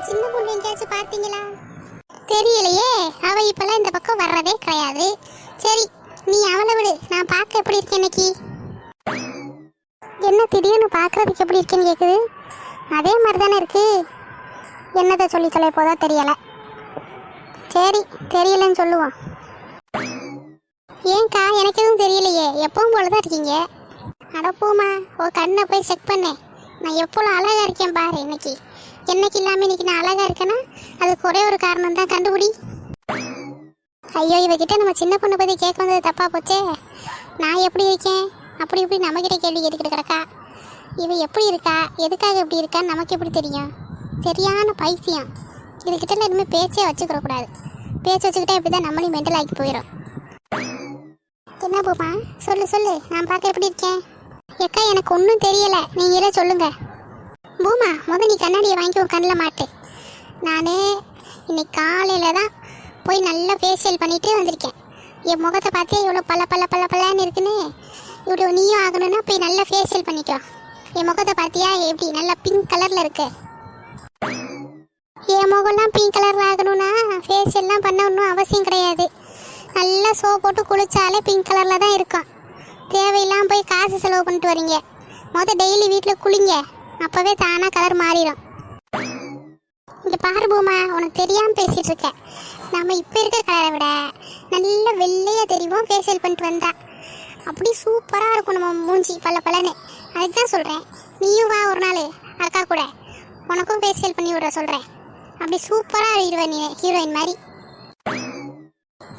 சின்ன பொண்ணு எங்கேயாச்சும் பார்த்தீங்களா? தெரியலையே, அவ இப்பெல்லாம் இந்த பக்கம் வர்றதே கிடையாது. சரி, நீ அவளை விடு, நான் பார்க்க எப்படி இருக்கேன் இன்னைக்கு. என்ன திடீர்னு பார்க்கறதுக்கு எப்படி இருக்குன்னு கேட்குது? அதே மாதிரி தானே இருக்கு. என்னதை சொல்லி சொல்ல போதோ தெரியலை. சரி, தெரியலன்னு சொல்லுவோம். ஏன்க்கா, எனக்கு எதுவும் தெரியலையே, எப்பவும் போல தான் இருக்கீங்க. அடப்போமா, ஓ கண்ணை போய் செக் பண்ணேன். நான் எப்போவும் அழகா இருக்கேன் பாரு. என்னைக்கு இல்லாமல் இன்னைக்கு நான் அழகா இருக்கேன்னா அதுக்கு ஒரே ஒரு காரணம் தான், கண்டுபிடி. ஐயோ, இவகிட்ட நம்ம சின்ன பொண்ணை பற்றி கேட்க வந்தது தப்பா போச்சே. நான் எப்படி இருக்கேன் அப்படி இப்படி நம்மகிட்ட கேள்வி கேட்டுக்கிட்டு கிடக்கா. இவ எப்படி இருக்கா, எதுக்காக எப்படி இருக்கான்னு நமக்கு எப்படி தெரியும்? சரியான பைத்தியம். இதுகிட்ட இனிமேல் பேச்சே வச்சுக்கிறக்கூடாது. பேச்சு வச்சுக்கிட்டே இப்படி தான் நம்மளையும் மென்டல் ஆக்கி போயிடும். என்ன போமா, சொல்லு, நான் பார்க்க எப்படி இருக்கேன்? ஏக்கா, எனக்கு ஒன்றும் தெரியலை, நீங்களே சொல்லுங்க. பூமா, நீ கண்ணாடியை வாங்கி உன் கண்ணில் மாட்டு. நான் இன்னைக்கு காலையில் தான் போய் நல்லா ஃபேஷியல் பண்ணிட்டு வந்திருக்கேன். என் முகத்தை பார்த்தே இவ்வளோ பல்லன்னு இருக்குன்னு. இவ்வளோ நீயும் ஆகணும்னா போய் நல்லா ஃபேஷியல் பண்ணிக்கோ. என் முகத்தை பார்த்தியா எப்படி நல்லா பிங்க் கலரில் இருக்கு. என் முகம்லாம் பிங்க் கலரில் ஆகணும்னா ஃபேஷியல்லாம் பண்ண ஒன்றும் அவசியம் கிடையாது. நல்லா சோப் போட்டு குளிச்சாலே பிங்க் கலரில் தான் இருக்கும். தேவையில்லாமல் போய் காசு செலவு பண்ணிட்டு வரீங்க. டெய்லி வீட்டில் குளிங்க, அப்போவே தானாக கலர் மாறிடும். இங்கே பாரு பூமா, உனக்கு தெரியாமல் பேசிகிட்டு இருக்க. நம்ம இப்போ இருக்கிற கலரை விட நல்ல வெள்ளையாக தெரியும் ஃபேஷியல் பண்ணிட்டு வந்தா. அப்படி சூப்பராக இருக்கும் நம்ம மூஞ்சி பல்லன்னு. அதுக்கு தான் சொல்கிறேன், நீயும் வா ஒரு நாள் அக்கா கூட, உனக்கும் ஃபேஷியல் பண்ணி விட சொல்கிறேன். அப்படி சூப்பராக ஆகிடுவேன் நீ, ஹீரோயின் மாதிரி.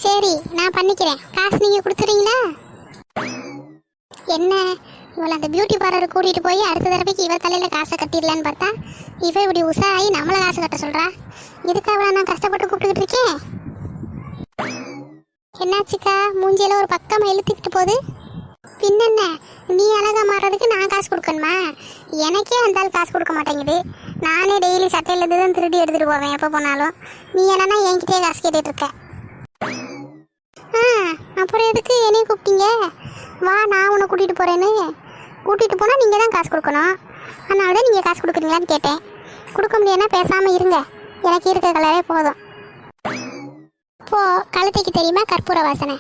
சரி, நான் பண்ணிக்கிறேன். காசு நீங்கள் கொடுத்துறீங்களா? என்ன இவளை அந்த பியூட்டி பார்லர் கூட்டிகிட்டு போய் அடுத்த தடவைக்கு இவ தலையில் காசை கட்டிடலான்னு பார்த்தா இவ இப்படி உஷாராகி நம்மளை காசு கட்ட சொல்கிறா. இதுக்காக நான் கஷ்டப்பட்டு கூப்பிட்டுக்கிட்டு இருக்கேன். என்னாச்சுக்கா, மூஞ்சியில் ஒரு பக்கமாக இழுத்துக்கிட்டு போகுது? பின்னென்ன, நீ அழகாக மாறுறதுக்கு நான் காசு கொடுக்கணுமா? எனக்கே அந்த ஆள் காசு கொடுக்க மாட்டேங்குது. நானே டெய்லி சட்டையிலேருந்து தான் திருடி எடுத்துகிட்டு போவேன் எப்போ போனாலும். நீ என்னன்னா என்கிட்டயே காசு கேட்டுட்டு இருக்க. அப்புறம் எதுக்கு என்னையும் கூப்பிட்டீங்க? வா, நான் உன்னை கூட்டிகிட்டு போகிறேன்னு. கூட்டிகிட்டு போனால் நீங்கள் தான் காசு கொடுக்கணும். அதனால தான் நீங்கள் காசு கொடுக்குறீங்களான்னு கேட்டேன். கொடுக்க முடியாதுன்னா பேசாமல் இருங்க, எனக்கு இருக்க கலரே போதும். இப்போது கழுதைக்கு தெரியுமா கற்பூர வாசனை?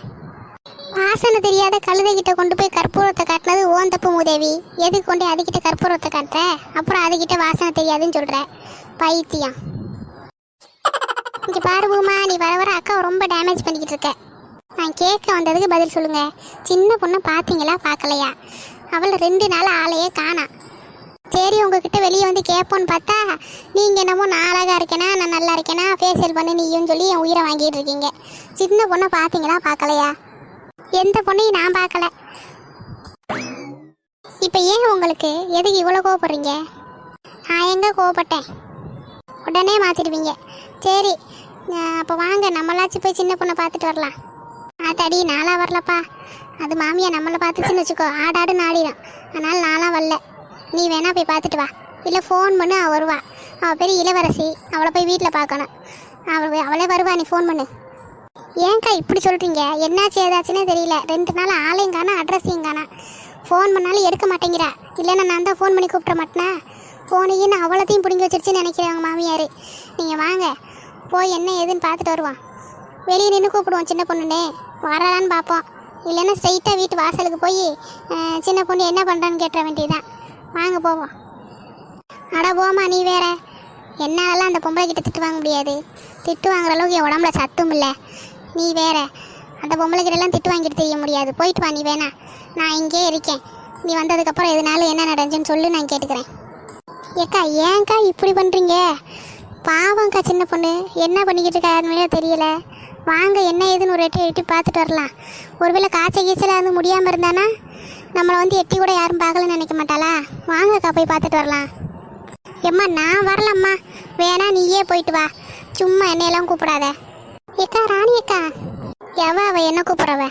வாசனை தெரியாத கழுதைகிட்ட கொண்டு போய் கற்பூரத்தை காட்டினது ஓன் தப்பு மூதேவி. எதுக்கு கொண்டு அதுக்கிட்ட கற்பூரத்தை காட்டுற? அப்புறம் அதுக்கிட்ட வாசனை தெரியாதுன்னு சொல்கிற பைத்தியம். இங்கே பாரு பூமா, நீ வர அக்காவை ரொம்ப டேமேஜ் பண்ணிக்கிட்டு இருக்க. நான் கேட்க வந்ததுக்கு பதில் சொல்லுங்க. சின்ன பொண்ணை பார்த்தீங்களா பார்க்கலையா? அவளை 2 நாள் ஆளையே காணா. சரி, உங்ககிட்ட வெளியே வந்து கேட்போன்னு பார்த்தா நீங்கள் என்னமோ நான் அழகாக இருக்கேனா, நான் நல்லா இருக்கேனா, ஃபேஷியல் பண்ணு நீயும் சொல்லி என் உயிரை வாங்கிட்டு இருக்கீங்க. சின்ன பொண்ணை பார்த்தீங்களா பார்க்கலையா? எந்த பொண்ணையும் நான் பார்க்கல. இப்போ ஏன் உங்களுக்கு எதுக்கு இவ்வளோ கோவப்படுறீங்க? நான் எங்கே கோவப்பட்டேன்? உடனே மாற்றிடுவீங்க. சரி, அப்போ வாங்க நம்மளாச்சும் போய் சின்ன பொண்ணை பார்த்துட்டு வரலாம். தடி, நாளாக வரலப்பா. அது மாமியா நம்மளை பார்த்துச்சுன்னு வச்சுக்கோ, ஆடாடுன்னு ஆடிடும். அதனால் நாளாக வரல. நீ வேணா போய் பார்த்துட்டு வா. இல்லை ஃபோன் பண்ணு, அவள் வருவா. அவள் பெரிய இளவரசி, அவளை போய் வீட்டில் பார்க்கணும். அவளே வருவா, நீ ஃபோன் பண்ணு. ஏன்க்கா இப்படி சொல்கிறீங்க? என்னாச்சு ஏதாச்சுன்னே தெரியல. 2 நாள் ஆளையும் காணா, அட்ரஸையும் காணா. ஃபோன் பண்ணாலும் எடுக்க மாட்டேங்கிறா. இல்லைன்னா நான் தான் ஃபோன் பண்ணி கூப்பிட மாட்டேனா? ஃபோனையும் அவ்வளோத்தையும் பிடுங்கி வச்சிருச்சுன்னு நினைக்கிறேன் அவங்க மாமியார். நீங்கள் வாங்க, போய் என்ன ஏதுன்னு பார்த்துட்டு வருவான். வெளியே நின்று கூப்பிடுவோம் சின்ன பொண்ணுன்னே, வரலான்னு பார்ப்போம். இல்லைன்னா ஸ்ட்ரைட்டாக வீட்டு வாசலுக்கு போய் சின்ன பொண்ணு என்ன பண்ணுறான்னு கேட்ட வேண்டியதுதான். வாங்க போவோம். அட போமா, நீ வேற. என்னாலலாம் அந்த பொம்பளை கிட்ட திட்டு வாங்க முடியாது. திட்டு வாங்குற அளவுக்கு என் உடம்புல சத்தும் இல்லை. நீ வேற. அந்த பொம்பளை கிட்டலாம் திட்டு வாங்கிட்டு தெரிய முடியாது. போயிட்டு வா நீ வேணா. நான் இங்கே இருக்கேன். நீ வந்ததுக்கப்புறம் எதுனாலும் என்ன நடந்துச்சுன்னு சொல்லி நான் கேட்டுக்கிறேன். ஏக்கா, ஏன்க்கா இப்படி பண்ணுறீங்க? பாவங்க்கா, சின்ன பொண்ணு என்ன பண்ணிக்கிட்டு இருக்காருன்னு தெரியல. வாங்க, என்ன ஏதுன்னு ஒரு எட்டி பார்த்துட்டு வரலாம். ஒருவேளை காய்ச்சல் வந்து முடியாமல் இருந்தானா நம்மளை வந்து எட்டி கூட யாரும் பார்க்கலன்னு நினைக்க மாட்டாளா? வாங்கக்கா, போய் பார்த்துட்டு வரலாம். எம்மா, நான் வரலம்மா, வேணா நீயே போயிட்டு வா. சும்மா என்னையெல்லாம் கூப்பிடாத. ஏக்கா, ராணி அக்கா. அவ என்ன கூப்பிட்றவ?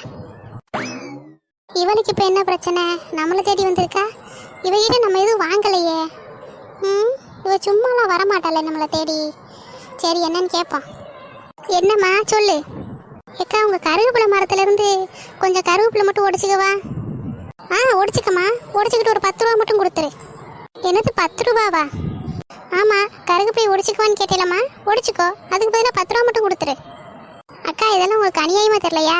இவளுக்கு இப்போ என்ன பிரச்சனை? நம்மளை தேடி வந்திருக்கா. இவகிட்ட நம்ம எதுவும் வாங்கலையே. இவ சும்மாலாம் வரமாட்டாளே நம்மளை தேடி. சரி, என்னன்னு கேட்போம். என்னம்மா சொல்லு. ஏக்கா, உங்கள் கருவேப்பிலை மரத்துலேருந்து கொஞ்சம் கருவேப்பிலை மட்டும் உடச்சிக்கவா? உடச்சிக்கம்மா. உடச்சிக்கிட்டு ஒரு 10 ரூபா மட்டும் கொடுத்துரு. என்னது 10 ரூபாவா? ஆமாம், கருவேப்பிலை ஒடிச்சுக்குவான்னு கேட்டேலம்மா, ஒடிச்சுக்கோ. அதுக்கு பதிலாக 10 ரூபா மட்டும் கொடுத்துரு. அக்கா, இதெல்லாம் உங்களுக்கு அநியாயமாக தெரியலையா?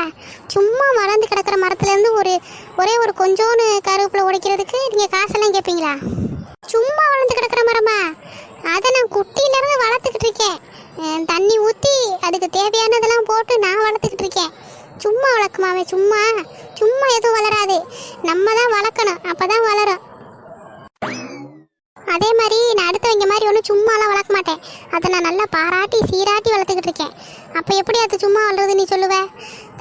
சும்மா வளர்ந்து கிடக்கிற மரத்துலேருந்து ஒரே ஒரு கொஞ்சோன்னு கருவேப்பிலை உடைக்கிறதுக்கு நீங்கள் காசெல்லாம் கேட்பீங்களா? சும்மா வளர்ந்து கிடக்கிற மரமா? அதை நான் குட்டியிலேருந்து வளர்த்துக்கிட்டு இருக்கேன். தண்ணி ஊற்றி அதுக்கு தேவையானதெல்லாம் போட்டு நான் வளர்த்துக்கிட்டு இருக்கேன். சும்மா வளர்க்குமாவே? சும்மா சும்மா எதுவும் வளராது. நம்ம தான் வளர்க்கணும், அப்போ தான் வளரும். அதே மாதிரி நான் அடுத்தவங்க மாதிரி ஒன்றும் சும்மாலாம் வளர்க்க மாட்டேன். அதை நான் நல்லா பாராட்டி சீராட்டி வளர்த்துக்கிட்டு இருக்கேன். அப்போ எப்படி அது சும்மா வளருது நீ சொல்லுவ?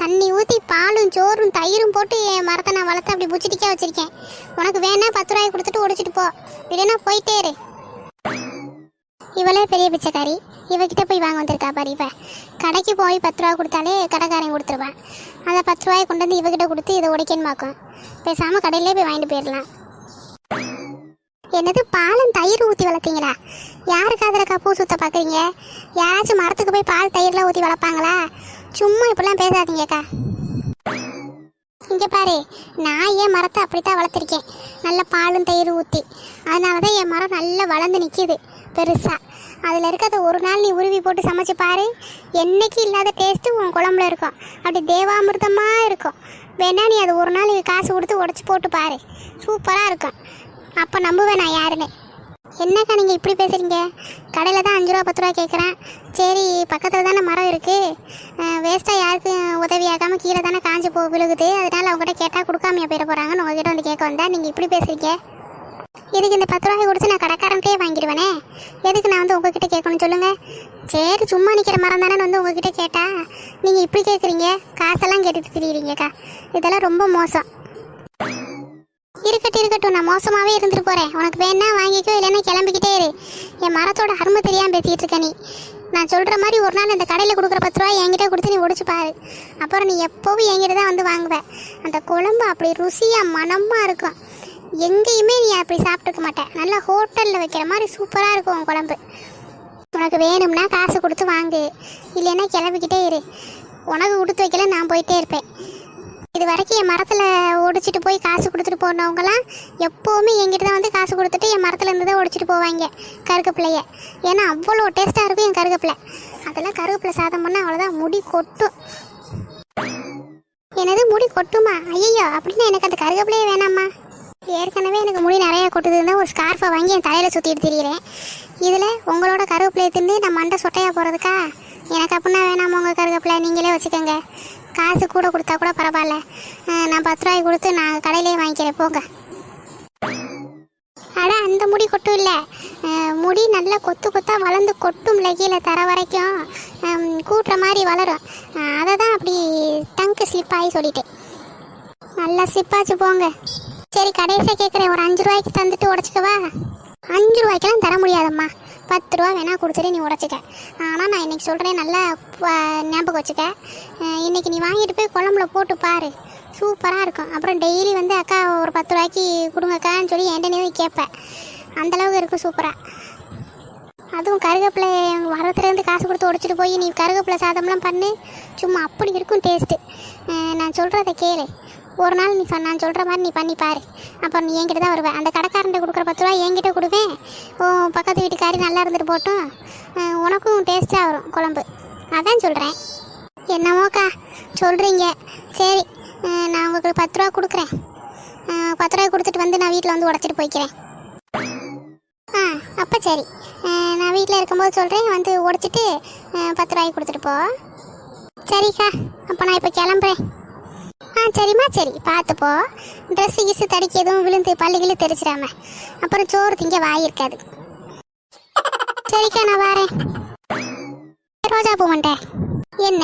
தண்ணி ஊற்றி பாலும் சோறும் தயிரும் போட்டு என் மரத்தை நான் வளர்த்து அப்படி புச்சிட்டிக்கா வச்சுருக்கேன். உனக்கு வேணா 10 ரூபாய் கொடுத்துட்டு உடைச்சிட்டு போ, இல்லைன்னா போயிட்டே இரு. இவளே பெரிய பிச்சைக்காரி, இவகிட்ட போய் வாங்க வந்திருக்கா பாரு. இவ கடைக்கு போய் 10 ரூபா கொடுத்தாலே கடைக்காரன் கொடுத்துருவான். அதை 10 ரூபாயை கொண்டு வந்து இவகிட்ட கொடுத்து இதை உடைக்கன்னு பார்க்கும். பேசாமல் கடையிலே போய் வாங்கிட்டு போயிடலாம். என்னது பாலும் தயிர் ஊற்றி வளர்த்தீங்களா? யாருக்கு அதில் கப்பூ சுத்த பார்க்குறீங்க? யாராச்சும் மரத்துக்கு போய் பால் தயிர்லாம் ஊற்றி வளர்ப்பாங்களா? சும்மா இப்படிலாம் பேசாதீங்கக்கா. இங்கே பாரு, நான் என் மரத்தை அப்படித்தான் வளர்த்துருக்கேன், நல்ல பாலும் தயிர் ஊற்றி. அதனால தான் என் மரம் நல்லா வளர்ந்து நிற்கிது பெருசாக. அதில் இருக்கிறத ஒரு நாள் நீ உருவி போட்டு சமைச்சு பாரு, என்றைக்கு இல்லாத டேஸ்ட்டு உன் குழம்புல இருக்கும். அப்படி தேவாமிர்தமாக இருக்கும். வேணா நீ அது ஒரு நாள் காசு கொடுத்து உடச்சி போட்டு பாரு, சூப்பராக இருக்கும். அப்போ நம்புவேன் நான் யாருன்னு. என்னக்கா நீங்கள் இப்படி பேசுகிறீங்க? கடையில் தான் 5 ரூபா 10 ரூபா கேட்குறேன். சரி, பக்கத்தில் தானே மரம் இருக்குது, வேஸ்ட்டாக யாருக்கும் உதவியாகாமல் கீழே தானே காஞ்சி விழுகுது, அதனால் அவங்ககிட்ட கேட்டால் கொடுக்காமையா போயிட போகிறாங்கன்னு உங்ககிட்ட வந்து கேட்க வந்தா. நீங்கள் இப்படி பேசுகிறீங்க. இதுக்கு இந்த 10 ரூபாய் கொடுத்து நான் கடைக்காரன்ட்டே வாங்கிடுவேனே, எதுக்கு நான் வந்து உங்ககிட்ட கேட்கணும்னு சொல்லுங்கள்? சரி, சும்மா நிற்கிற மரம் தானே வந்து உங்ககிட்ட கேட்டா நீங்கள் இப்படி கேட்குறீங்க, காசெல்லாம் கேட்டுட்டு திரியிறீங்கக்கா. இதெல்லாம் ரொம்ப மோசம். இருக்கட்டும், நான் மோசமாகவே இருந்துட்டு போகிறேன். உனக்கு வேணா வாங்கிக்கோ, இல்லைன்னா கிளம்பிக்கிட்டே இரு. என் மரத்தோட அருமை தெரியாமல் பேசிகிட்டு இருக்க நீ. நான் சொல்கிற மாதிரி ஒரு நாள் இந்த கடையில் கொடுக்குற 10 ரூபாய் என்கிட்ட கொடுத்து நீ உடைச்சு பாரு. அப்புறம் நீ எப்போவும் என்கிட்ட தான் வந்து வாங்குவேன். அந்த குழம்பு அப்படி ருசியாக மனமாக இருக்கும். எங்கேயுமே நீ அப்படி சாப்பிட்டுக்க மாட்டேன். நல்லா ஹோட்டலில் வைக்கிற மாதிரி சூப்பராக இருக்கும் உன் குழம்பு. உனக்கு வேணும்னா காசு கொடுத்து வாங்கு, இல்லைன்னா கிளம்பிக்கிட்டே இரு. உனக்கு கொடுத்து வைக்கல, நான் போயிட்டே இருப்பேன். இது வரைக்கும் என் மரத்தில் ஒடிச்சிட்டு போய் காசு கொடுத்துட்டு போனவங்களாம் எப்போவுமே என்கிட்ட தான் வந்து காசு கொடுத்துட்டு என் மரத்தில் இருந்து தான் ஒடிச்சிட்டு போவாங்க கருகப்பிள்ளைய. ஏன்னா அவ்வளோ டேஸ்ட்டாக இருக்கும் என் கருகப்பிள்ளை. அதெல்லாம் கருவேப்பிலை சாதம் பண்ணால் அவ்வளோதான், முடி கொட்டும். எனது முடி கொட்டுமா? ஐயோ, அப்படின்னா எனக்கு அந்த கருகப்பிள்ளையே வேணாம்மா. ஏற்கனவே எனக்கு முடி நிறையா கொட்டுதுன்னு ஒரு ஸ்கார்ஃபை வாங்கி என் தலையில் சுற்றிட்டு திரிகிறேன். இதில் உங்களோட கருவேப்பிலையை தின்னு நான் மண்டை சொட்டையாக போகிறதுக்கா? எனக்கு அப்படின்னா வேணாமா உங்கள் கருவேப்பிலை, நீங்களே வச்சுக்கோங்க. காசு கூட கொடுத்தா கூட பரவாயில்ல, நான் 10 ரூபாய் கொடுத்து நான் கடையிலே வாங்கிக்கிறேன், போங்க. அட, அந்த முடி கொட்டும் இல்லை, முடி நல்லா கொத்து கொத்தாக வளர்ந்து கொட்டும், கீழே தர வரைக்கும் கூட்டுற மாதிரி வளரும். அதை தான் அப்படி டங்கு ஸ்லிப்பாகி சொல்லிட்டேன். நல்லா ஸ்லிப்பாச்சு, போங்க. சரி, கடைசியாக கேட்குறேன், ஒரு 5 ரூபாய்க்கு தந்துட்டு உடச்சிக்கவா? 5 ரூபாய்க்கெல்லாம் தர முடியாதம்மா, 10 ரூபா வேணா கொடுத்துட்டு நீ உடச்சிக்க. ஆனால் நான் இன்றைக்கி சொல்கிறேன், நல்லா ஞாபகம் வச்சுக்க. இன்றைக்கி நீ வாங்கிட்டு போய் குழம்புல போட்டு பாரு, சூப்பராக இருக்கும். அப்புறம் டெய்லி வந்து அக்கா ஒரு 10 ரூபாய்க்கு கொடுங்கக்கான்னு சொல்லி என்கிட்ட நீ கேட்பேன். அந்தளவுக்கு இருக்கும் சூப்பராக. அதுவும் கருவேப்பிலை வரத்துலேருந்து காசு கொடுத்து உடச்சிட்டு போய் நீ கருவேப்பிலை சாதம்லாம் பண்ணு, சும்மா அப்படி இருக்கும் டேஸ்ட்டு. நான் சொல்கிறத கேளு, ஒரு நாள் நீ நான் சொல்கிற மாதிரி நீ பண்ணி பாரு. அப்புறம் நீ என்கிட்ட தான் வருவேன். அந்த கடைக்காரன்ட்ட கொடுக்குற 10 ரூபா என்கிட்ட கொடுவேன். பக்கத்து வீட்டுக்காரி நல்லா இருந்துட்டு போட்டும், உனக்கும் டேஸ்ட்டாக வரும் குழம்பு. அதான் சொல்கிறேன். என்னமோக்கா சொல்கிறீங்க. சரி, நான் உங்களுக்கு 10 ரூபா கொடுக்குறேன். 10 ரூபாய் கொடுத்துட்டு வந்து நான் வீட்டில் வந்து உடச்சிட்டு போய்க்கிறேன். அப்போ சரி, நான் வீட்டில் இருக்கும்போது சொல்கிறேன், வந்து உடச்சிட்டு 10 ரூபாய்க்கு கொடுத்துட்டு போ. சரிக்கா, அப்போ நான் இப்போ கிளம்புறேன். சரிம்மா, சரி, பார்த்துப்போ. ட்ரெஸ்ஸு கிஸ்ஸு தடிக்க எதுவும் விழுந்து பள்ளிகளே தெரிச்சிடாம, அப்புறம் சோறு திங்க வாயிருக்காது. சரிக்கா, நான் வரேன். ரோஜா பூ வந்துட்டேன். என்ன,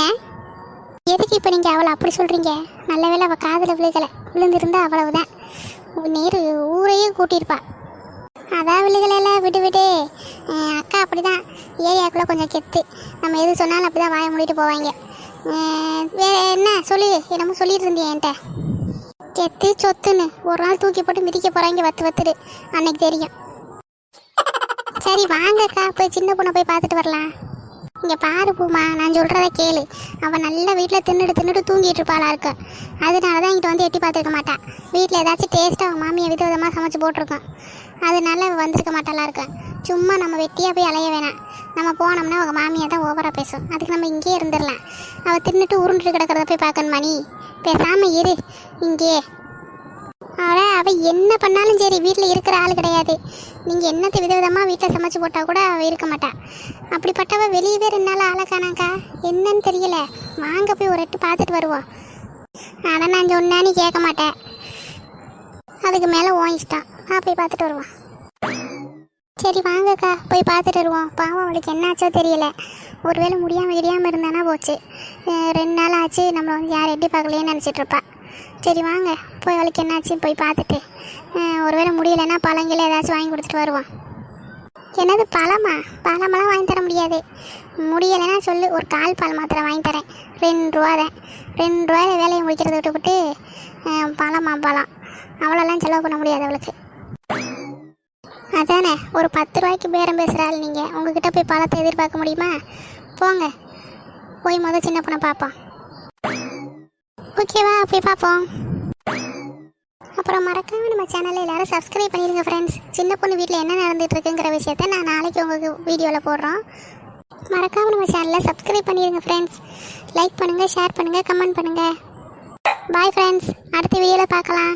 எதுக்கு இப்போ நீங்கள் அவளை அப்படி சொல்கிறீங்க? நல்ல வேலை அவள் காதில் விழுந்திருந்தா அவ்வளவுதான், நேரு ஊரையே கூட்டியிருப்பா. அதான் விழுகலைல, விட்டு அக்கா அப்படி தான், ஏரியாக்குள்ளே கொஞ்சம் கெத்து. நம்ம எது சொன்னாலும் அப்படி தான் வாயை மூடிட்டு போவாங்க. வேறு என்ன சொல்லு, என்னமோ சொல்லிட்டு இருந்தேன் என்கிட்ட. கெத்து சொத்துன்னு ஒரு நாள் தூக்கி போட்டு மிதிக்க போகிறாங்க, வத்துடு, அன்னைக்கு தெரியும். சரி வாங்கக்கா, போய் சின்ன பொண்ணை போய் பார்த்துட்டு வரலாம். இங்கே பாரு பூமா, நான் சொல்கிறத கேளு. அவள் நல்ல வீட்டில் தின்னுட்டு தூங்கிட்டு இருப்பாளா இருக்கு. அதனால தான் என்கிட்ட வந்து எட்டி பார்த்துருக்க மாட்டான். வீட்டில் ஏதாச்சும் டேஸ்ட்டாக அவன் மாமியை விதவிதமாக சமைச்சு போட்டிருக்கோம், அதனால அவள் வந்திருக்க மாட்டாளா இருக்கேன். சும்மா நம்ம வெட்டியாக போய் அலைய வேணாம். நம்ம போனோம்னா அவங்க மாமியாக தான் ஓவராக பேசும். அதுக்கு நம்ம இங்கேயே இருந்துடலாம். அவள் தின்னுட்டு உருண்டுட்டு கிடக்கிறத போய் பார்க்கணுமா நீ? பேசாமல் இரு இங்கேயே. அவள் என்ன பண்ணாலும் சரி, வீட்டில் இருக்கிற ஆள் கிடையாது. நீங்கள் என்னத்தை விதவிதமாக வீட்டில் சமைச்சு போட்டால் கூட அவள் இருக்க மாட்டா. அப்படிப்பட்டவள் வெளியவே 2 நாள் ஆளக்கானாக்கா, என்னன்னு தெரியல. வாங்க போய் ஒரு எட்டு பார்த்துட்டு வருவோம். ஆனால் நான் சொன்னான்னு கேட்க மாட்டேன். அதுக்கு மேலே இஷ்டம். நான் போய் பார்த்துட்டு வருவோம். சரி வாங்கக்கா, போய் பார்த்துட்டு வருவோம். பாவம் அவளுக்கு என்னாச்சோ தெரியல. ஒருவேளை முடியாமல் இருந்தானா போச்சு. 2 நாள் ஆச்சு, நம்மளை வந்து யார் எட்டி பார்க்கலையேன்னு நினச்சிட்ருப்பா. சரி வாங்க, போய் அவளுக்கு என்னாச்சு போய் பார்த்துட்டு, ஒருவேளை முடியலைன்னா பழங்கள் ஏதாச்சும் வாங்கி கொடுத்துட்டு வருவோம். என்னது பழமெல்லாம் வாங்கி தர முடியாது. முடியலைன்னா சொல்லு, ஒரு 1/4 பால் மாத்திரை வாங்கி தரேன். 2 ரூபா தான். 2 ரூபாயில் வேலையை முடிக்கிறத விட்டுவிட்டு பழம் அவ்வளோலாம் செலவு பண்ண முடியாது அவளுக்கு. அதானே, ஒரு 10 ரூபாய்க்கு பேரம் பேசுகிறாள் நீங்கள். உங்ககிட்ட போய் பழத்தை எதிர்பார்க்க முடியுமா? போங்க, போய் சின்ன பொண்ணை பார்ப்போம். ஓகேவா, போய் பார்ப்போம். அப்புறம் மறக்காம நம்ம சேனலில் எல்லோரும் சப்ஸ்கிரைப் பண்ணிடுங்க ஃப்ரெண்ட்ஸ். சின்ன பொண்ணு வீட்டில் என்ன நடந்துகிட்ருக்குங்கிற விஷயத்த நான் நாளைக்கு உங்களுக்கு வீடியோவில் போடுறோம். மறக்காம நம்ம சேனலை சப்ஸ்கிரைப் பண்ணிடுங்க ஃப்ரெண்ட்ஸ். லைக் பண்ணுங்கள், ஷேர் பண்ணுங்கள், கமெண்ட் பண்ணுங்கள். பாய் ஃப்ரெண்ட்ஸ், அடுத்த வீடியோவில் பார்க்கலாம்.